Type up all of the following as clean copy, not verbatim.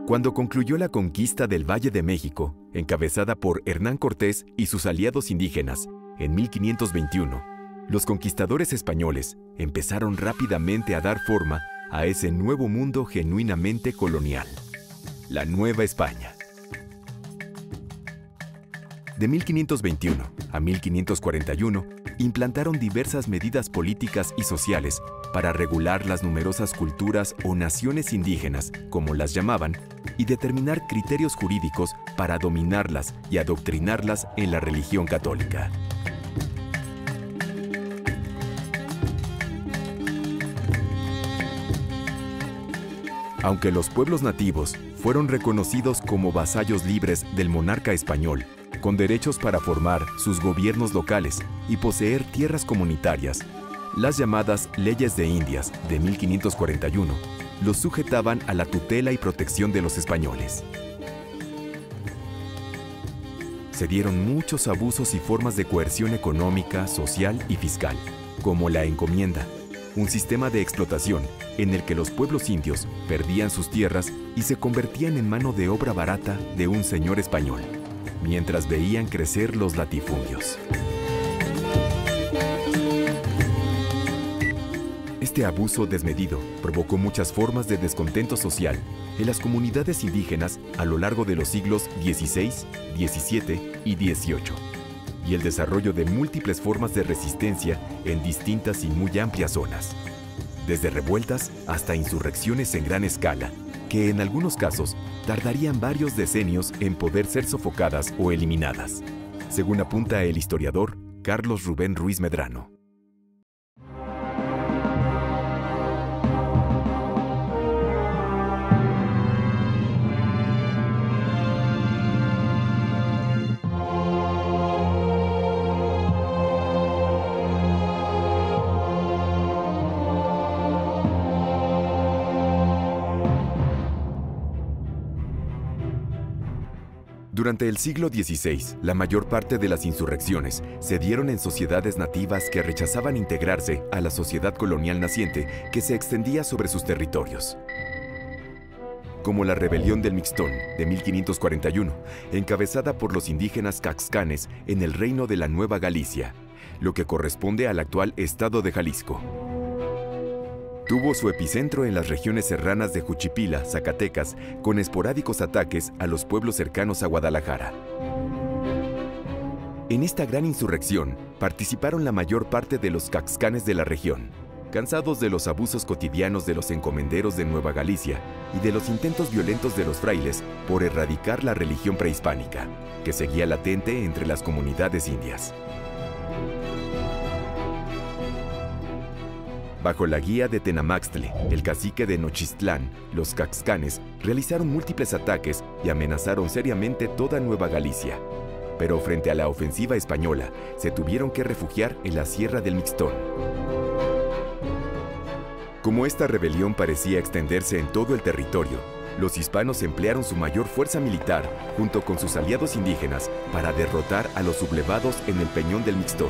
Cuando concluyó la conquista del Valle de México, encabezada por Hernán Cortés y sus aliados indígenas, en 1521, los conquistadores españoles empezaron rápidamente a dar forma a ese nuevo mundo genuinamente colonial, la Nueva España. De 1521 a 1541, implantaron diversas medidas políticas y sociales para regular las numerosas culturas o naciones indígenas, como las llamaban, y determinar criterios jurídicos para dominarlas y adoctrinarlas en la religión católica. Aunque los pueblos nativos fueron reconocidos como vasallos libres del monarca español, con derechos para formar sus gobiernos locales y poseer tierras comunitarias, las llamadas Leyes de Indias de 1541 los sujetaban a la tutela y protección de los españoles. Se dieron muchos abusos y formas de coerción económica, social y fiscal, como la encomienda, un sistema de explotación en el que los pueblos indios perdían sus tierras y se convertían en mano de obra barata de un señor español, mientras veían crecer los latifundios. Este abuso desmedido provocó muchas formas de descontento social en las comunidades indígenas a lo largo de los siglos XVI, XVII y XVIII, y el desarrollo de múltiples formas de resistencia en distintas y muy amplias zonas, desde revueltas hasta insurrecciones en gran escala, que en algunos casos tardarían varios decenios en poder ser sofocadas o eliminadas, según apunta el historiador Carlos Rubén Ruiz Medrano. Durante el siglo XVI, la mayor parte de las insurrecciones se dieron en sociedades nativas que rechazaban integrarse a la sociedad colonial naciente que se extendía sobre sus territorios. Como la Rebelión del Mixtón de 1541, encabezada por los indígenas caxcanes en el reino de la Nueva Galicia, lo que corresponde al actual estado de Jalisco. Tuvo su epicentro en las regiones serranas de Juchipila, Zacatecas, con esporádicos ataques a los pueblos cercanos a Guadalajara. En esta gran insurrección participaron la mayor parte de los caxcanes de la región, cansados de los abusos cotidianos de los encomenderos de Nueva Galicia y de los intentos violentos de los frailes por erradicar la religión prehispánica, que seguía latente entre las comunidades indias. Bajo la guía de Tenamaxtle, el cacique de Nochistlán, los caxcanes realizaron múltiples ataques y amenazaron seriamente toda Nueva Galicia. Pero frente a la ofensiva española, se tuvieron que refugiar en la Sierra del Mixtón. Como esta rebelión parecía extenderse en todo el territorio, los hispanos emplearon su mayor fuerza militar, junto con sus aliados indígenas, para derrotar a los sublevados en el Peñón del Mixtón,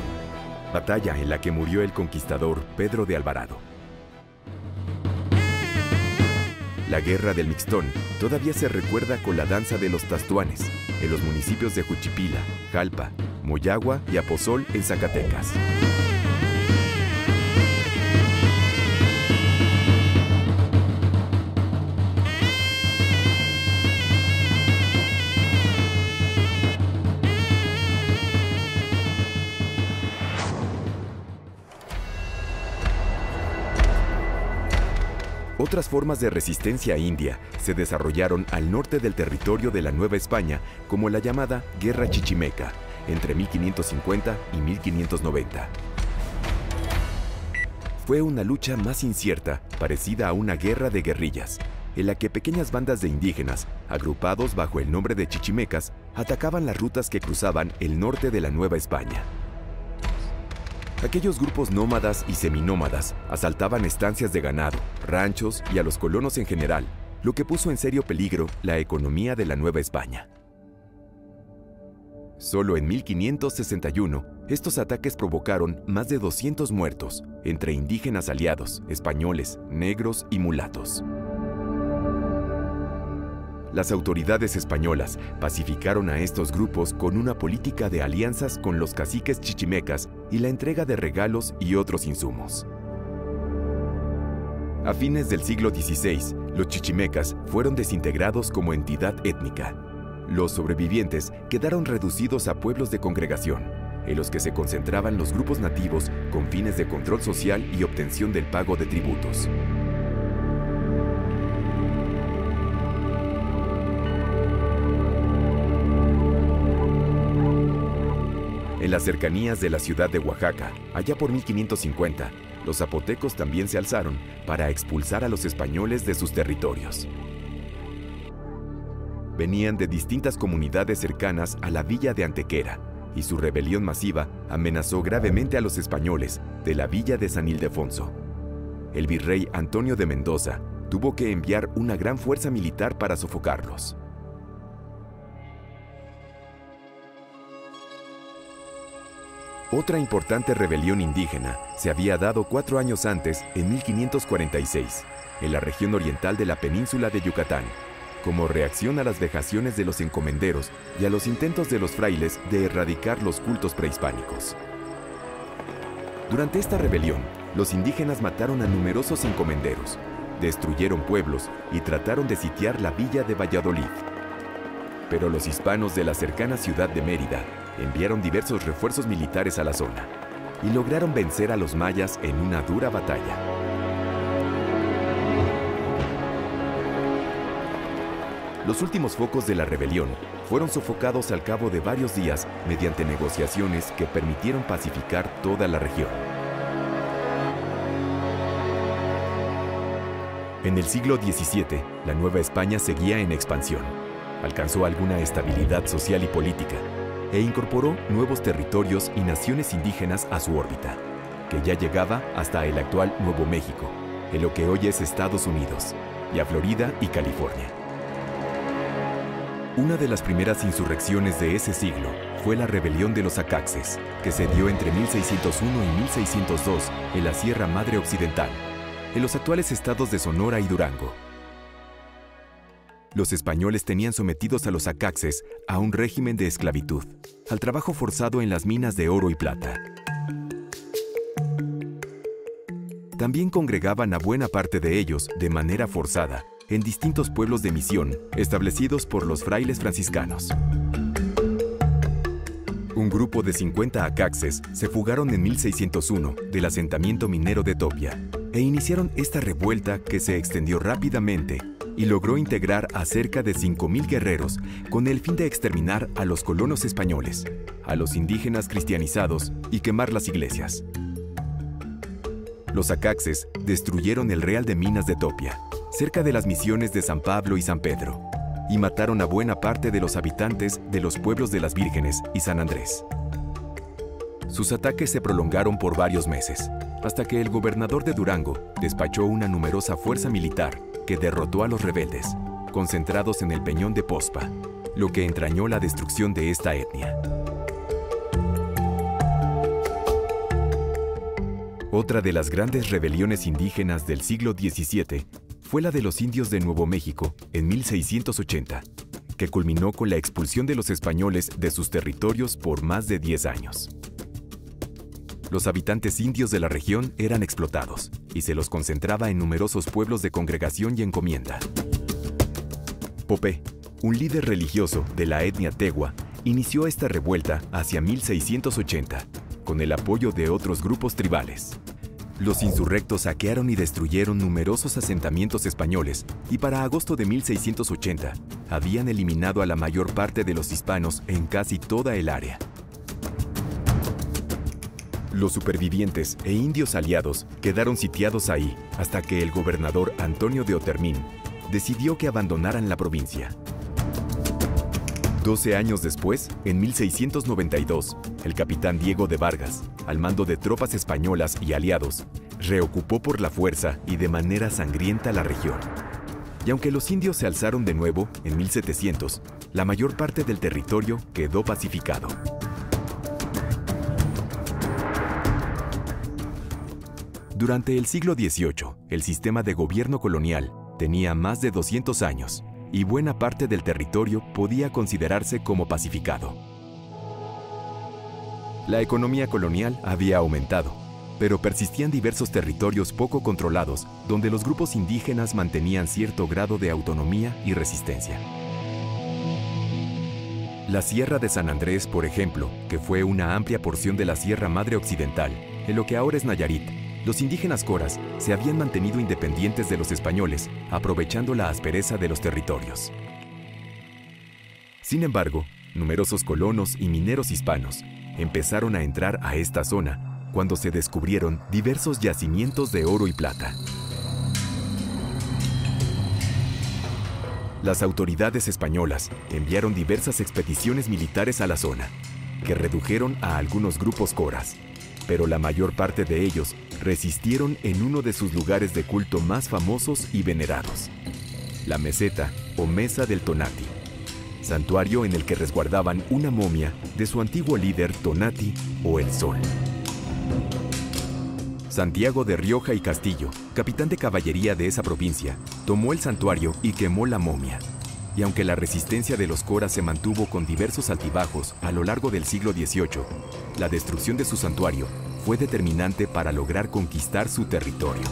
batalla en la que murió el conquistador Pedro de Alvarado. La Guerra del Mixtón todavía se recuerda con la danza de los tastuanes en los municipios de Juchipila, Jalpa, Moyagua y Aposol en Zacatecas. Otras formas de resistencia india se desarrollaron al norte del territorio de la Nueva España, como la llamada Guerra Chichimeca, entre 1550 y 1590. Fue una lucha más incierta, parecida a una guerra de guerrillas, en la que pequeñas bandas de indígenas, agrupados bajo el nombre de chichimecas, atacaban las rutas que cruzaban el norte de la Nueva España. Aquellos grupos nómadas y seminómadas asaltaban estancias de ganado, ranchos y a los colonos en general, lo que puso en serio peligro la economía de la Nueva España. Solo en 1561, estos ataques provocaron más de 200 muertos, entre indígenas aliados, españoles, negros y mulatos. Las autoridades españolas pacificaron a estos grupos con una política de alianzas con los caciques chichimecas y la entrega de regalos y otros insumos. A fines del siglo XVI, los chichimecas fueron desintegrados como entidad étnica. Los sobrevivientes quedaron reducidos a pueblos de congregación, en los que se concentraban los grupos nativos con fines de control social y obtención del pago de tributos. En las cercanías de la ciudad de Oaxaca, allá por 1550, los zapotecos también se alzaron para expulsar a los españoles de sus territorios. Venían de distintas comunidades cercanas a la villa de Antequera, y su rebelión masiva amenazó gravemente a los españoles de la villa de San Ildefonso. El virrey Antonio de Mendoza tuvo que enviar una gran fuerza militar para sofocarlos. Otra importante rebelión indígena se había dado 4 años antes, en 1546, en la región oriental de la península de Yucatán, como reacción a las vejaciones de los encomenderos y a los intentos de los frailes de erradicar los cultos prehispánicos. Durante esta rebelión, los indígenas mataron a numerosos encomenderos, destruyeron pueblos y trataron de sitiar la villa de Valladolid. Pero los hispanos de la cercana ciudad de Mérida enviaron diversos refuerzos militares a la zona y lograron vencer a los mayas en una dura batalla. Los últimos focos de la rebelión fueron sofocados al cabo de varios días mediante negociaciones que permitieron pacificar toda la región. En el siglo XVII, la Nueva España seguía en expansión. Alcanzó alguna estabilidad social y política e incorporó nuevos territorios y naciones indígenas a su órbita, que ya llegaba hasta el actual Nuevo México, en lo que hoy es Estados Unidos, y a Florida y California. Una de las primeras insurrecciones de ese siglo fue la rebelión de los Acaxes, que se dio entre 1601 y 1602 en la Sierra Madre Occidental, en los actuales estados de Sonora y Durango. Los españoles tenían sometidos a los Acaxes a un régimen de esclavitud, al trabajo forzado en las minas de oro y plata. También congregaban a buena parte de ellos de manera forzada en distintos pueblos de misión establecidos por los frailes franciscanos. Un grupo de 50 Acaxes se fugaron en 1601 del asentamiento minero de Topia e iniciaron esta revuelta que se extendió rápidamente y logró integrar a cerca de 5,000 guerreros con el fin de exterminar a los colonos españoles, a los indígenas cristianizados y quemar las iglesias. Los Acaxes destruyeron el Real de Minas de Topia, cerca de las misiones de San Pablo y San Pedro, y mataron a buena parte de los habitantes de los pueblos de las Vírgenes y San Andrés. Sus ataques se prolongaron por varios meses, hasta que el gobernador de Durango despachó una numerosa fuerza militar que derrotó a los rebeldes, concentrados en el Peñón de Pozpa, lo que entrañó la destrucción de esta etnia. Otra de las grandes rebeliones indígenas del siglo XVII fue la de los indios de Nuevo México en 1680, que culminó con la expulsión de los españoles de sus territorios por más de 10 años. Los habitantes indios de la región eran explotados y se los concentraba en numerosos pueblos de congregación y encomienda. Popé, un líder religioso de la etnia Tegua, inició esta revuelta hacia 1680, con el apoyo de otros grupos tribales. Los insurrectos saquearon y destruyeron numerosos asentamientos españoles y para agosto de 1680 habían eliminado a la mayor parte de los hispanos en casi toda el área. Los supervivientes e indios aliados quedaron sitiados ahí hasta que el gobernador Antonio de Otermín decidió que abandonaran la provincia. 12 años después, en 1692, el capitán Diego de Vargas, al mando de tropas españolas y aliados, reocupó por la fuerza y de manera sangrienta la región. Y aunque los indios se alzaron de nuevo en 1700, la mayor parte del territorio quedó pacificado. Durante el siglo XVIII, el sistema de gobierno colonial tenía más de 200 años y buena parte del territorio podía considerarse como pacificado. La economía colonial había aumentado, pero persistían diversos territorios poco controlados donde los grupos indígenas mantenían cierto grado de autonomía y resistencia. La Sierra de San Andrés, por ejemplo, que fue una amplia porción de la Sierra Madre Occidental, en lo que ahora es Nayarit, los indígenas coras se habían mantenido independientes de los españoles, aprovechando la aspereza de los territorios. Sin embargo, numerosos colonos y mineros hispanos empezaron a entrar a esta zona cuando se descubrieron diversos yacimientos de oro y plata. Las autoridades españolas enviaron diversas expediciones militares a la zona, que redujeron a algunos grupos coras, pero la mayor parte de ellos resistieron en uno de sus lugares de culto más famosos y venerados, la meseta o Mesa del Tonati, santuario en el que resguardaban una momia de su antiguo líder Tonati o el Sol. Santiago de Rioja y Castillo, capitán de caballería de esa provincia, tomó el santuario y quemó la momia. Y aunque la resistencia de los coras se mantuvo con diversos altibajos a lo largo del siglo XVIII, la destrucción de su santuario fue determinante para lograr conquistar su territorio.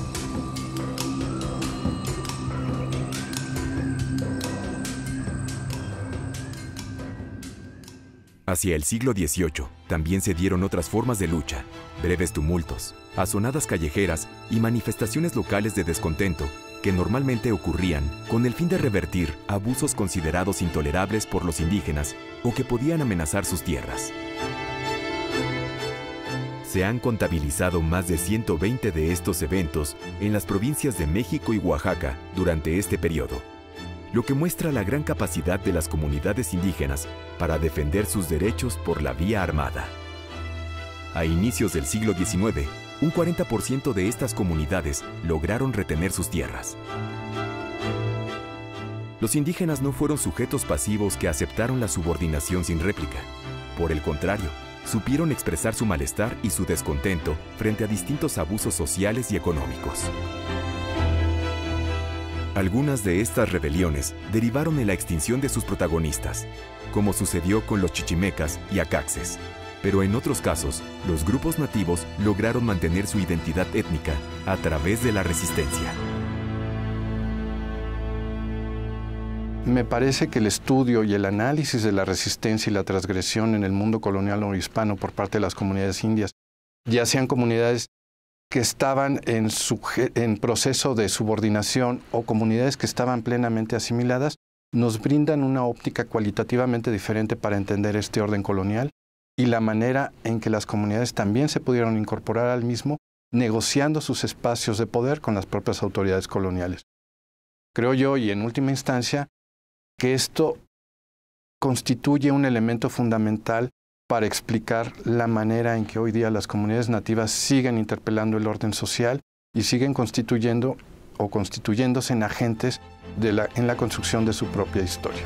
Hacia el siglo XVIII también se dieron otras formas de lucha, breves tumultos, azonadas callejeras y manifestaciones locales de descontento que normalmente ocurrían con el fin de revertir abusos considerados intolerables por los indígenas o que podían amenazar sus tierras. Se han contabilizado más de 120 de estos eventos en las provincias de México y Oaxaca durante este periodo, lo que muestra la gran capacidad de las comunidades indígenas para defender sus derechos por la vía armada. A inicios del siglo XIX, un 40% de estas comunidades lograron retener sus tierras. Los indígenas no fueron sujetos pasivos que aceptaron la subordinación sin réplica. Por el contrario, supieron expresar su malestar y su descontento frente a distintos abusos sociales y económicos. Algunas de estas rebeliones derivaron en la extinción de sus protagonistas, como sucedió con los chichimecas y acaxes. Pero en otros casos, los grupos nativos lograron mantener su identidad étnica a través de la resistencia. Me parece que el estudio y el análisis de la resistencia y la transgresión en el mundo colonial o hispano por parte de las comunidades indias, ya sean comunidades que estaban en proceso de subordinación o comunidades que estaban plenamente asimiladas, nos brindan una óptica cualitativamente diferente para entender este orden colonial y la manera en que las comunidades también se pudieron incorporar al mismo, negociando sus espacios de poder con las propias autoridades coloniales. Creo yo, y en última instancia, que esto constituye un elemento fundamental para explicar la manera en que hoy día las comunidades nativas siguen interpelando el orden social y siguen constituyendo o constituyéndose en agentes en la construcción de su propia historia.